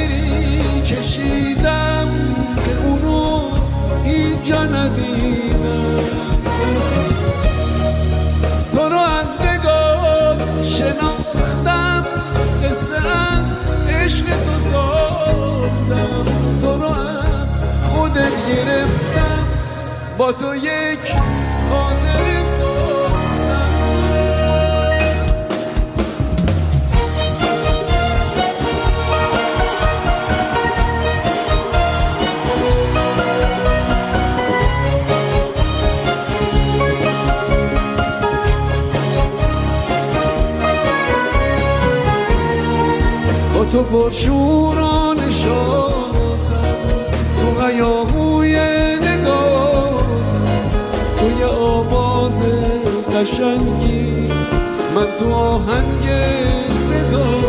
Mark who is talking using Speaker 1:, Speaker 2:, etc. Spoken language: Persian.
Speaker 1: تصویری کشیدم که اونو اینجا ندیدم. تو رو از نگاه شناختم، قصه از عشق تو ساختم. تو رو از خودت گرفتم، با تو یک خاطر ساختم. با تو پرشوران شاتم، تو هیاهوی نگاتم، تو یه آواز قشنگی، من تو آهنگ صدا.